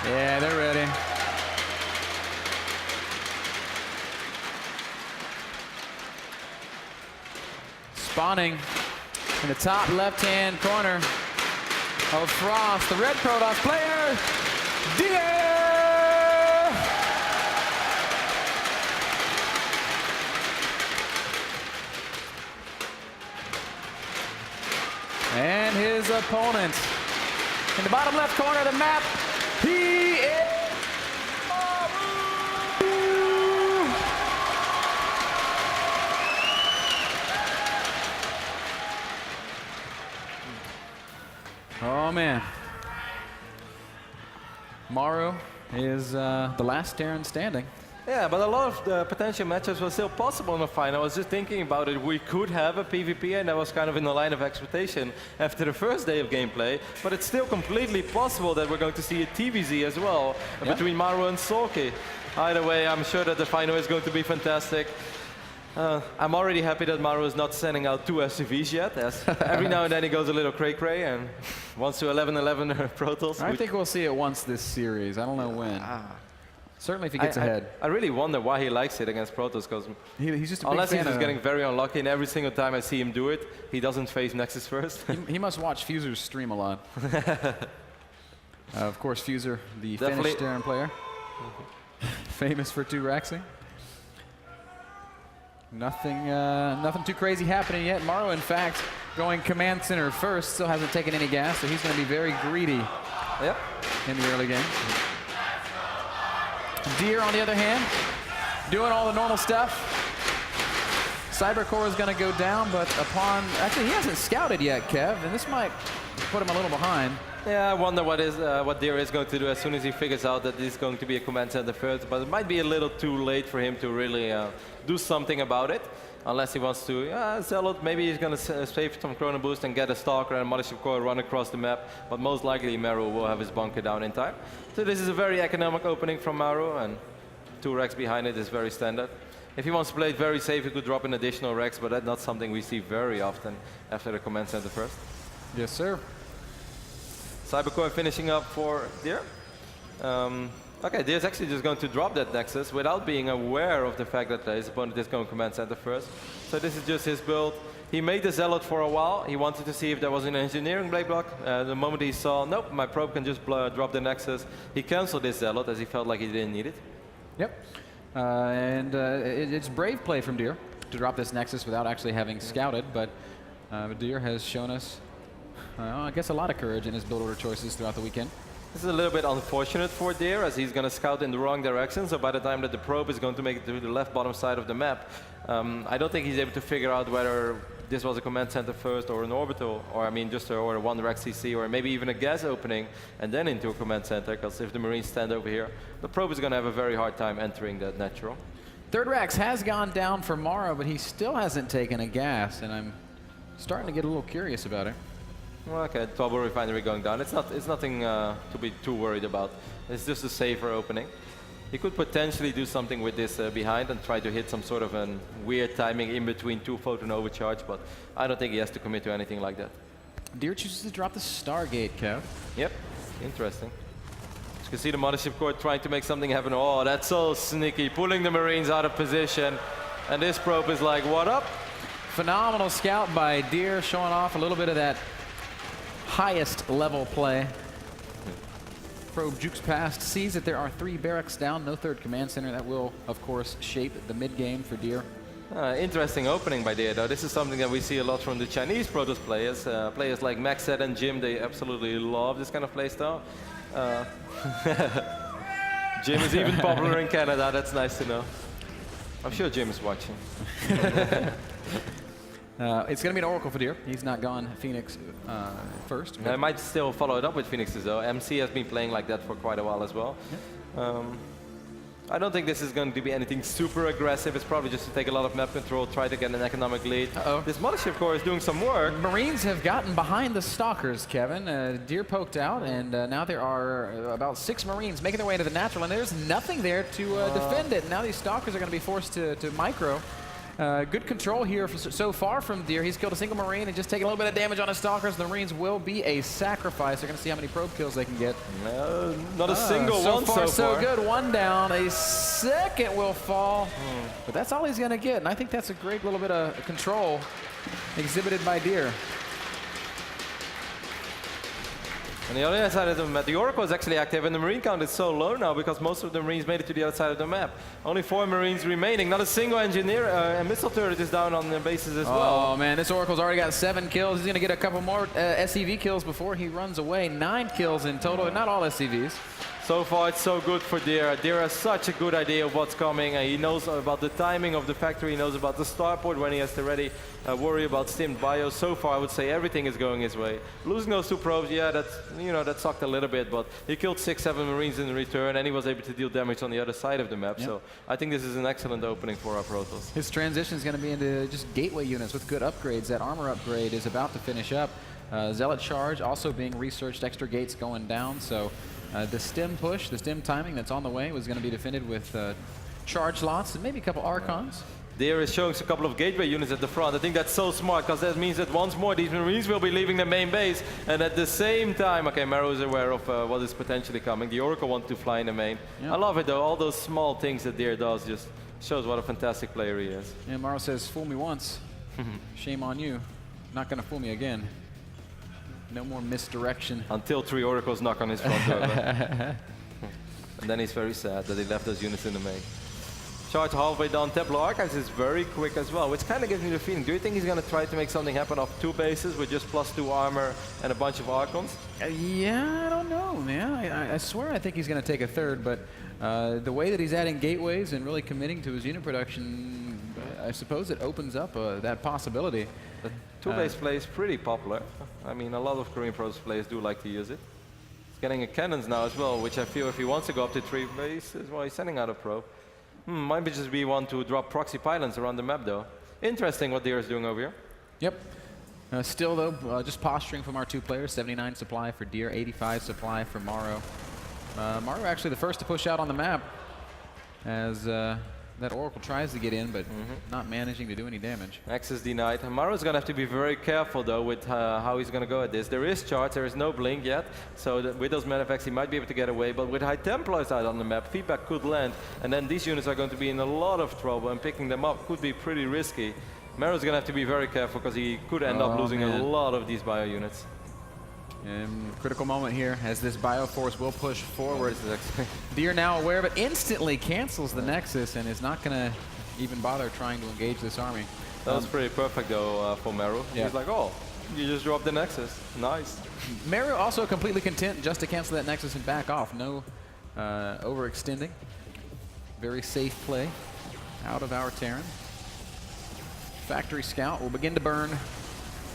Yeah, they're ready. Spawning in the top left-hand corner of Frost, the red Protoss player, Deer! And his opponent in the bottom left corner of the map, he is Maru! Oh man. Maru is the last Terran standing. Yeah, but a lot of the potential matchups were still possible in the final. I was just thinking about it. We could have a PvP, and that was kind of in the line of expectation after the first day of gameplay. But it's still completely possible that we're going to see a TVZ as well between Maru and Sulky. Either way, I'm sure that the final is going to be fantastic. I'm already happy that Maru is not sending out 2 SCVs yet, as every now and then he goes a little cray-cray and wants to 11-11 Protoss. I think we'll see it once this series. I don't know when. Certainly if he gets ahead. I really wonder why he likes it against Protoss, because he's just a big unless fan he's just getting very unlucky, and every single time I see him do it, he doesn't face Nexus first. he must watch Fuser's stream a lot. Of course, Fuser, the Finnish Terran player, famous for 2-Rexing. Nothing too crazy happening yet. Maru, in fact, going command center first, still hasn't taken any gas, so he's going to be very greedy in the early game. Deer, on the other hand, doing all the normal stuff. Cybercore is going to go down, but actually he hasn't scouted yet, Kev, and this might put him a little behind. Yeah, I wonder what Deer is going to do as soon as he figures out that he's going to be a command center first, but it might be a little too late for him to really do something about it, unless he wants to Zealot. Maybe he's going to save some Chrono Boost and get a Stalker and a Mothership Core run across the map, but most likely Maru will have his bunker down in time. So this is a very economic opening from Maru, and 2 Rex behind it is very standard. If he wants to play it very safe, he could drop an additional Rex, but that's not something we see very often after the command center first. Yes, sir. Cybercore finishing up for Deer. Okay, Deer's actually just going to drop that Nexus without being aware of the fact that his opponent is going command center first. So this is just his build. He made the Zealot for a while. He wanted to see if there was an engineering blade block. The moment he saw, nope, my probe can just drop the Nexus, he canceled this Zealot as he felt like he didn't need it. Yep. It's brave play from Deer to drop this Nexus without actually having scouted, but Deer has shown us, I guess, a lot of courage in his build order choices throughout the weekend. This is a little bit unfortunate for Deer, as he's going to scout in the wrong direction, so by the time that the probe is going to make it to the left bottom side of the map, I don't think he's able to figure out whether this was a command center first or an orbital, or I mean just a 1 Rex CC, or maybe even a gas opening and then into a command center, because if the Marines stand over here, the probe is going to have a very hard time entering that natural. 3rd Rex has gone down for Maru, but he still hasn't taken a gas, and I'm starting to get a little curious about it. Well, okay, Trouble Refinery going down. It's nothing to be too worried about. It's just a safer opening. He could potentially do something with this behind and try to hit some sort of a weird timing in between 2 photon overcharge, but I don't think he has to commit to anything like that. Deer chooses to drop the Stargate, Kev. Yep, interesting. You can see the Mothership Core trying to make something happen. Oh, that's so sneaky, pulling the Marines out of position. And this probe is like, what up? Phenomenal scout by Deer, showing off a little bit of that highest level play. Probe jukes past, sees that there are 3 barracks down, no 3rd command center. That will, of course, shape the mid-game for Deer. Interesting opening by Deer, though. This is something that we see a lot from the Chinese Protoss players. Players like Maxed and Jim, they absolutely love this kind of playstyle. Jim is even popular in Canada, that's nice to know. I'm sure Jim is watching. It's going to be an Oracle for Deer. He's not gone Phoenix first. I might still follow it up with Phoenix though. MC has been playing like that for quite a while as well. Yeah. I don't think this is going to be anything super aggressive. It's probably just to take a lot of map control, try to get an economic lead. This Mothership Core is doing some work. Marines have gotten behind the Stalkers, Kevin. Deer poked out, and now there are about 6 Marines making their way into the natural, and there's nothing there to defend it. Now these Stalkers are going to be forced to micro. Good control here so far from Deer. He's killed a single Marine and just taking a little bit of damage on his Stalkers. The Marines will be a sacrifice. They're going to see how many probe kills they can get. Not a single one so far. So good. One down. A second will fall. But that's all he's going to get. And I think that's a great little bit of control exhibited by Deer. On the other side of the map, the Oracle is actually active, and the Marine count is so low now because most of the Marines made it to the other side of the map. Only 4 Marines remaining. Not a single engineer. A missile turret is down on the bases as well. Oh man, this Oracle's already got 7 kills. He's going to get a couple more SCV kills before he runs away. 9 kills in total, not all SCVs. So far, it's so good for Deer. Deer has such a good idea of what's coming. He knows about the timing of the factory. He knows about the starport when he has to ready worry about stimmed bio. So far, I would say everything is going his way. Losing those 2 probes, yeah, that sucked a little bit, but he killed 6-7 Marines in return, and he was able to deal damage on the other side of the map. Yep. So I think this is an excellent opening for our Protoss. His transition is going to be into just gateway units with good upgrades. That armor upgrade is about to finish up. Zealot charge also being researched, extra gates going down. So the stim push, the stim timing that's on the way was going to be defended with charge lots and maybe a couple Archons. There is showing a couple of gateway units at the front. I think that's so smart because that means that once more these Marines will be leaving the main base, and at the same time, okay, Maru is aware of what is potentially coming. The Oracle wants to fly in the main. Yep. I love it though. All those small things that Deer does just shows what a fantastic player he is. And Maru says, "Fool me once, shame on you. Not going to fool me again. No more misdirection." Until 3 Oracles knock on his front door. And then he's very sad that he left those units in the main. Charge halfway down. Templar Archives is very quick as well, which kind of gives me the feeling. Do you think he's going to try to make something happen off 2 bases with just +2 armor and a bunch of Archons? Yeah, I don't know, man. I swear I think he's going to take a 3rd, but the way that he's adding gateways and really committing to his unit production, I suppose it opens up that possibility. The 2-base play is pretty popular. I mean, a lot of Korean Protoss players do like to use it. He's getting a cannons now as well, which I feel if he wants to go up to 3 bases, well, he's sending out a probe. Might be just be one to drop proxy pylons around the map, though. Interesting what Deer is doing over here. Yep. Still, though, just posturing from our 2 players. 79 supply for Deer, 85 supply for Maru. Maru actually the first to push out on the map as that Oracle tries to get in, but not managing to do any damage. Access denied. Maru's going to have to be very careful, though, with how he's going to go at this. There is charge, there is no blink yet, so with those medevacts he might be able to get away, but with High Templars out on the map, feedback could land, and then these units are going to be in a lot of trouble, and picking them up could be pretty risky. Maru's going to have to be very careful, because he could end up losing a lot of these bio units. Critical moment here as this Bioforce will push forward. Deer now aware of it, instantly cancels the Nexus and is not going to even bother trying to engage this army. That was pretty perfect though for Maru. Yeah. He's like, oh, you just dropped the Nexus. Nice. Maru also completely content just to cancel that Nexus and back off. No overextending. Very safe play out of our Terran. Factory Scout will begin to burn.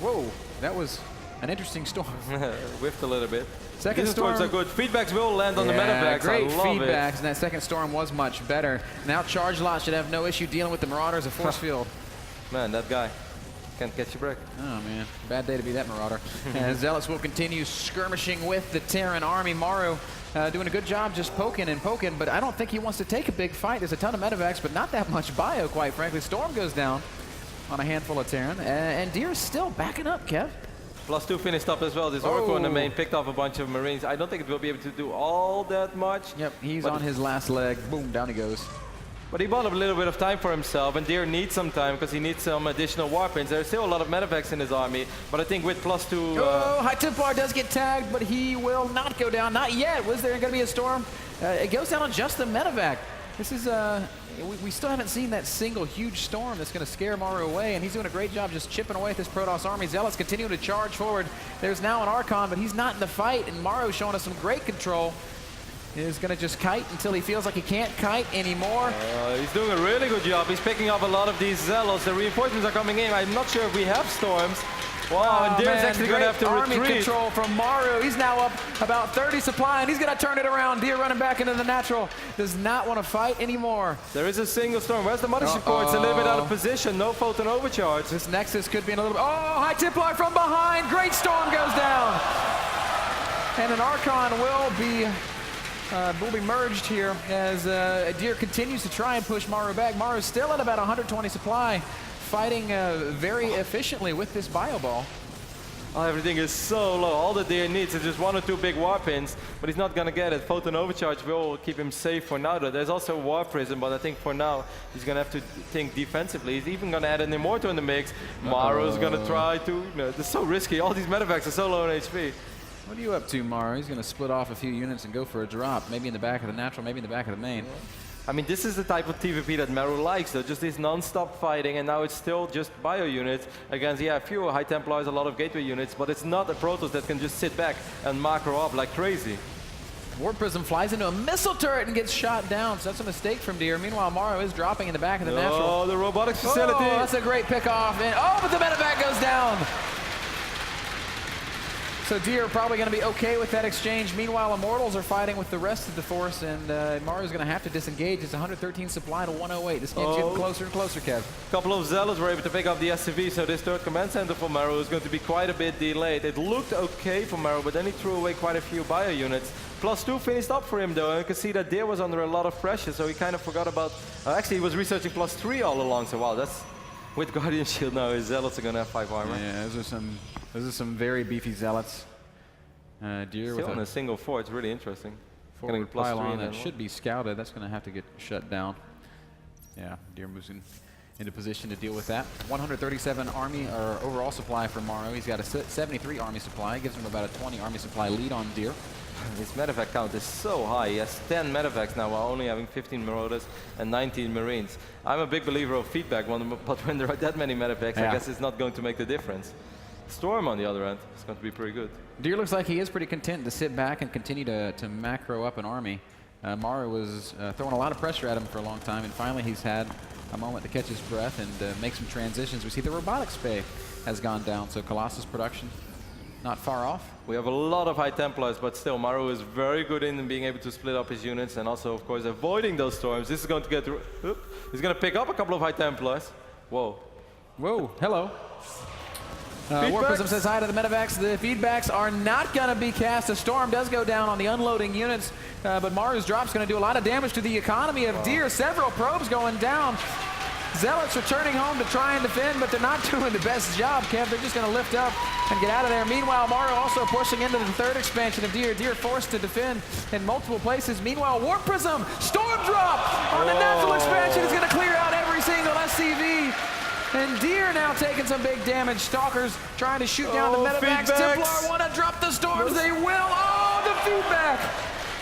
Whoa, that was an interesting storm. Whiffed a little bit. Second These storm. storms are good. Feedbacks will land on the medevacts. Great I love feedbacks, it. and that second storm was much better. Now Charge Lot should have no issue dealing with the Marauders of Force Field. Man, that guy can't catch a break. Oh man, bad day to be that Marauder. And Zealots will continue skirmishing with the Terran army. Maru doing a good job just poking and poking, but I don't think he wants to take a big fight. There's a ton of medevacs, but not that much bio, quite frankly. Storm goes down on a handful of Terran, and Deer is still backing up, Kev. +2 finished up as well. This Oracle in the main picked off a bunch of Marines. I don't think it will be able to do all that much. Yep, he's on his last leg. Boom, down he goes. But he bought a little bit of time for himself, and Deer needs some time because he needs some additional warpins. There's still a lot of medevacs in his army, but I think with +2... High Templar does get tagged, but he will not go down. Not yet. Was there going to be a storm? It goes down on just the medevac. This is... we still haven't seen that single huge storm that's going to scare Maru away, and he's doing a great job just chipping away at this Protoss army. Zealots continue to charge forward. There's now an Archon, but he's not in the fight, and Maru showing us some great control. He's going to just kite until he feels like he can't kite anymore. He's doing a really good job. He's picking up a lot of these Zealots. The reinforcements are coming in. I'm not sure if we have storms. Wow, and Deer's actually going to have to army retreat. Control from Maru. He's now up about 30 supply, and he's going to turn it around. Deer running back into the natural. Does not want to fight anymore. There is a single storm. Where's the mothership core? It's a little bit out of position. No photon overcharge. This Nexus could be in a little bit. Oh, High Templar from behind. Great storm goes down. And an Archon will be will be merged here as Deer continues to try and push Maru back. Maru's still at about 120 supply, fighting very efficiently with this bio ball. Oh, everything is so low. All that Deer needs is just 1 or 2 big war pins, but he's not going to get it. Photon overcharge will keep him safe for now, though. There's also war prism, but I think for now he's going to have to think defensively. He's even going to add an immortal in the mix. Maru's going to try to, you know, it's so risky. All these medevacs are so low on HP. What are you up to, Maru? He's going to split off a few units and go for a drop. Maybe in the back of the natural, maybe in the back of the main. I mean, this is the type of TVP that Maru likes, though. Just this non-stop fighting, and now it's still just bio units against, yeah, a few High Templars, a lot of gateway units, but it's not a Protoss that can just sit back and macro up like crazy. Warp Prism flies into a missile turret and gets shot down, so that's a mistake from Deer. Meanwhile, Maru is dropping in the back of the natural. Oh, the robotics facility. Oh, that's a great pick off. And, oh, but the medevac goes down. So Deer probably going to be okay with that exchange. Meanwhile, Immortals are fighting with the rest of the force, and Maru's going to have to disengage. It's 113 supply to 108. This game's getting closer and closer, Kev. A couple of Zealots were able to pick up the SCV, so this third command center for Maru is going to be quite a bit delayed. It looked okay for Maru, but then he threw away quite a few bio units. +2 finished up for him, though, and you can see that Deer was under a lot of pressure, so he kind of forgot about... actually, he was researching +3 all along, so wow, that's... With Guardian Shield now, his Zealots are going to have 5 armor. Yeah, those are some very beefy Zealots. Deer Still with on a single 4, it's really interesting. Forward pylon that should be scouted. That's going to have to get shut down. Yeah, Deer moves into position to deal with that. 137 army or overall supply for Maru. He's got a 73 army supply. Gives him about a 20 army supply lead on Deer. His medevac count is so high. He has 10 medevacs now while only having 15 Marauders and 19 Marines. I'm a big believer of feedback, but when there are that many medevacs, I guess it's not going to make the difference. Storm, on the other end, is going to be pretty good. Deer looks like he is pretty content to sit back and continue to macro up an army. Maru was throwing a lot of pressure at him for a long time, and finally he's had a moment to catch his breath and make some transitions. We see the robotics bay has gone down, so Colossus production not far off. We have a lot of High Templars, but still Maru is very good in being able to split up his units and also, of course, avoiding those storms. This is going to get... he's going to pick up a couple of High Templars. Whoa. Whoa, hello. Warp Prism says hi to the medevacs. The feedbacks are not going to be cast. A storm does go down on the unloading units, but Maru's drop's going to do a lot of damage to the economy of Deer. Several probes going down. Zealots returning home to try and defend, but they're not doing the best job, Kev. They're just going to lift up and get out of there. Meanwhile, Maru also pushing into the third expansion of Deer. Deer forced to defend in multiple places. Meanwhile, Warp Prism, Storm Drop on the natural expansion is going to clear out every single SCV. And Deer now taking some big damage. Stalkers trying to shoot down the medevacs. Templar want to drop the storms. They will. Oh, the feedback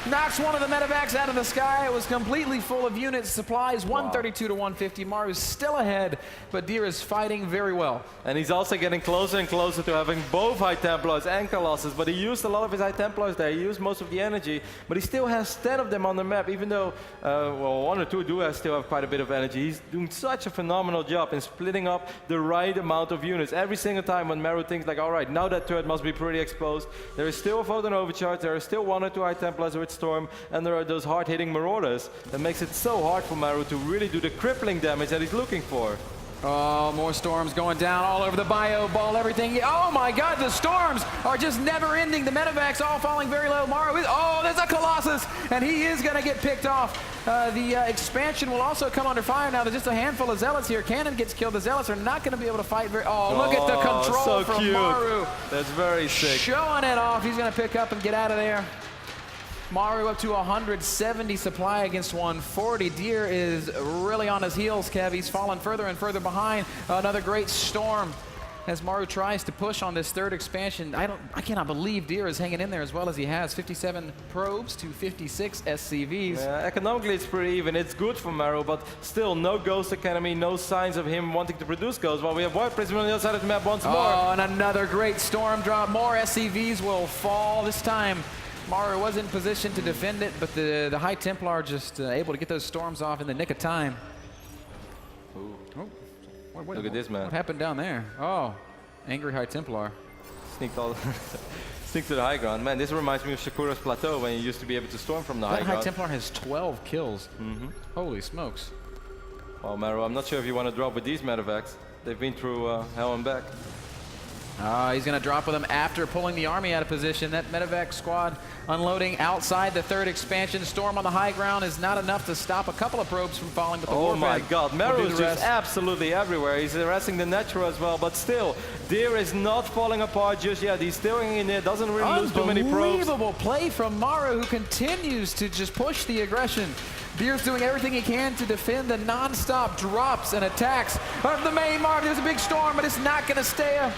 knocks one of the medevacs out of the sky. It was completely full of units, supplies, 132 to 150. Maru's still ahead, but Deer is fighting very well. And he's also getting closer and closer to having both High Templars and Colossus, but he used a lot of his High Templars there. He used most of the energy, but he still has 10 of them on the map, even though, well, 1 or 2 do still have quite a bit of energy. He's doing such a phenomenal job in splitting up the right amount of units. Every single time when Maru thinks like, all right, now that turret must be pretty exposed, there is still a Photon overcharge, there are still 1 or 2 High Templars with Storm, and there are those hard-hitting Marauders that makes it so hard for Maru to really do the crippling damage that he's looking for. Oh, more storms going down all over the bio ball, everything. Oh my God, the storms are just never ending. The medevacs all falling very low. Maru, oh, there's a Colossus, and he is going to get picked off. The expansion will also come under fire now. There's just a handful of Zealots here. Cannon gets killed. The Zealots are not going to be able to fight very... Oh, look at the control so from cute. Maru. That's very sick. Showing it off. He's going to pick up and get out of there. Maru up to 170 supply against 140. Deer is really on his heels, Kev. He's fallen further and further behind. Another great storm as Maru tries to push on this third expansion. I cannot believe Deer is hanging in there as well as he has. 57 probes to 56 SCVs. Yeah, economically it's pretty even. It's good for Maru, but still no Ghost Academy, no signs of him wanting to produce ghosts. While we have Warp Prism on the other side of the map once more. Oh, and another great storm drop. More SCVs will fall this time. Maru was in position to defend it, but the High Templar just able to get those storms off in the nick of time. Ooh. Oh, look at this, man. What happened down there? Oh, angry High Templar. Sneaked to the high ground. Man, this reminds me of Shakura's Plateau when you used to be able to storm from the high ground. That High Templar has 12 kills. Holy smokes. Well, Maru, I'm not sure if you want to drop with these medevacs. They've been through hell and back. He's going to drop with him after pulling the army out of position. That medevac squad unloading outside the third expansion. Storm on the high ground is not enough to stop a couple of probes from falling. But the oh my Warfig God, Maru is just absolutely everywhere. He's arresting the Natural as well, but still, Deer is not falling apart just yet. He's still hanging in there, doesn't really lose too many probes. Unbelievable play from Maru, who continues to just push the aggression. Deer's doing everything he can to defend the non-stop drops and attacks of the main Maru. There's a big storm, but it's not going to stay.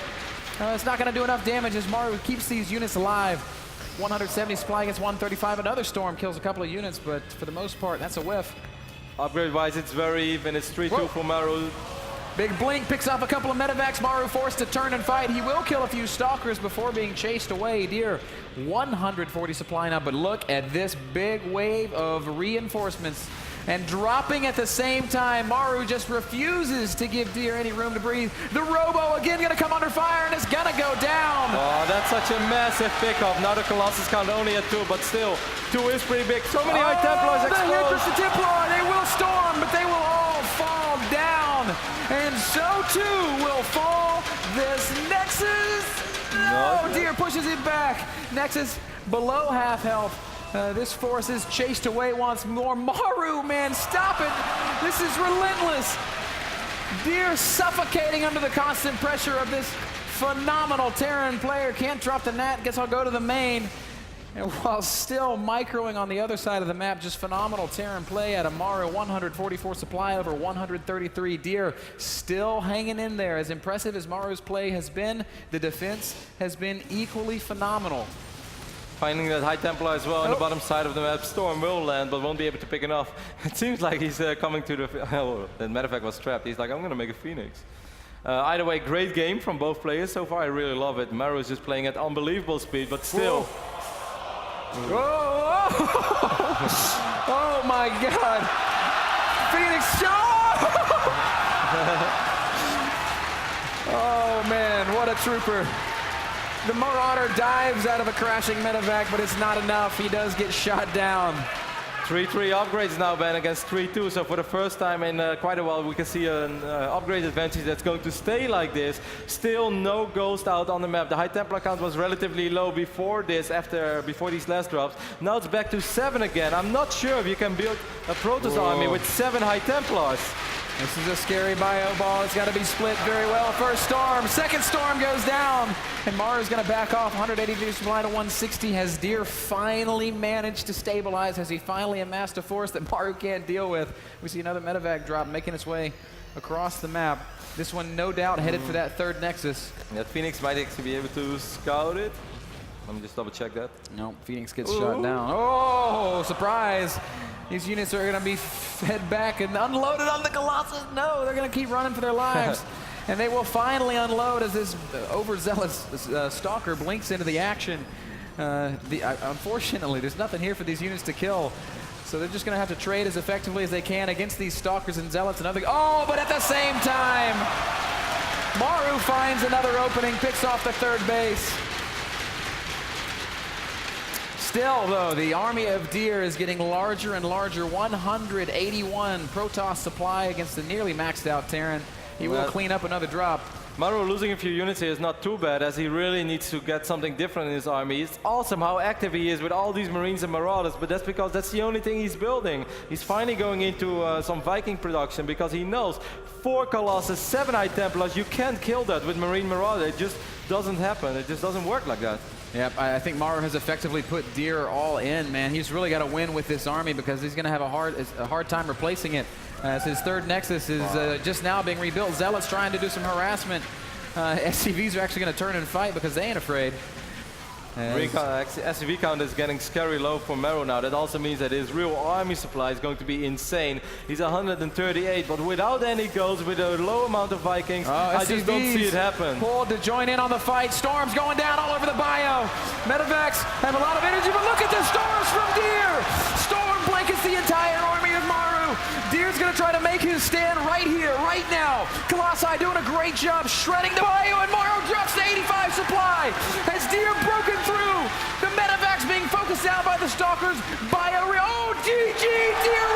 It's not going to do enough damage as Maru keeps these units alive. 170 supply against 135. Another storm kills a couple of units, but for the most part, that's a whiff. Upgrade-wise, it's very even. It's 3-2 for Maru. Big blink picks off a couple of medevacs. Maru forced to turn and fight. He will kill a few stalkers before being chased away. Deer, 140 supply now, but look at this big wave of reinforcements. And dropping at the same time, Maru just refuses to give Deer any room to breathe. The Robo again going to come under fire, and it's going to go down. Oh, that's such a massive pickup. Now the Colossus count only at 2, but still, 2 is pretty big. So many High Templars explode. The Templar, they will storm, but they will all fall down. And so too will fall this Nexus. No, Deer pushes it back. Nexus below half health. This force is chased away once more. Maru, man, stop it. This is relentless. Deer suffocating under the constant pressure of this phenomenal Terran player. Can't drop the Nat. Guess I'll go to the main. And while still microing on the other side of the map, just phenomenal Terran play out of Maru. 144 supply over 133. Deer still hanging in there. As impressive as Maru's play has been, the defense has been equally phenomenal. Finding that High Templar as well on the bottom side of the map. Storm will land, but won't be able to pick it off. It seems like he's coming to the... Oh, that medevac was trapped. He's like, I'm going to make a Phoenix. Either way, great game from both players so far. I really love it. Maru is just playing at unbelievable speed, but still... Whoa. Oh my God! Phoenix Oh man, what a trooper. The Marauder dives out of a crashing medevac, but it's not enough. He does get shot down. 3-3 upgrades now, Ben, against 3-2. So for the first time in quite a while, we can see an upgrade advantage that's going to stay like this. Still no Ghost out on the map. The High Templar count was relatively low before this, before these last drops. Now it's back to 7 again. I'm not sure if you can build a Protoss army with 7 High Templars. This is a scary bio ball. It's got to be split very well. First storm, second storm goes down. And Maru's going to back off. 182 supply to 160. Has Deer finally managed to stabilize? Has he finally amassed a force that Maru can't deal with? We see another medevac drop making its way across the map. This one, no doubt, headed for that third Nexus. That Phoenix might actually be able to scout it. Let me just double check that. No, Phoenix gets shot down. Oh, surprise. These units are going to be fed back and unloaded on the Colossus. No, they're going to keep running for their lives. And they will finally unload as this overzealous stalker blinks into the action. Unfortunately, there's nothing here for these units to kill. So they're just going to have to trade as effectively as they can against these stalkers and zealots. Oh, but at the same time, Maru finds another opening, picks off the third base. Still, though, the army of Deer is getting larger and larger. 181 Protoss supply against the nearly maxed out Terran. He will clean up another drop. Maru losing a few units here is not too bad, as he really needs to get something different in his army. It's awesome how active he is with all these Marines and Marauders, but that's because that's the only thing he's building. He's finally going into some Viking production because he knows 4 Colossus, 7 High Templars, you can't kill that with Marine Marauder. It just doesn't happen. It just doesn't work like that. Yep, I think Maru has effectively put Deer all in, man. He's really got to win with this army because he's going to have a hard time replacing it. As his third Nexus is just now being rebuilt. Zealots trying to do some harassment. SCVs are actually going to turn and fight because they ain't afraid. SCV count is getting scary low for Maru now. That also means that his real army supply is going to be insane. He's 138, but without any goals, with a low amount of Vikings, I just don't see it happen. Pulled to join in on the fight. Storms going down all over the bio. Medevacs have a lot of energy, but look at the storms from Deer. Storm blankets the entire army of Maru. Deer's going to try to make his stand right here, right now. Colossi doing a great job shredding the bio, and Maru drops to 85 supply. Has Deer broken through? The medevacs being focused down by the stalkers. Oh, GG! Deer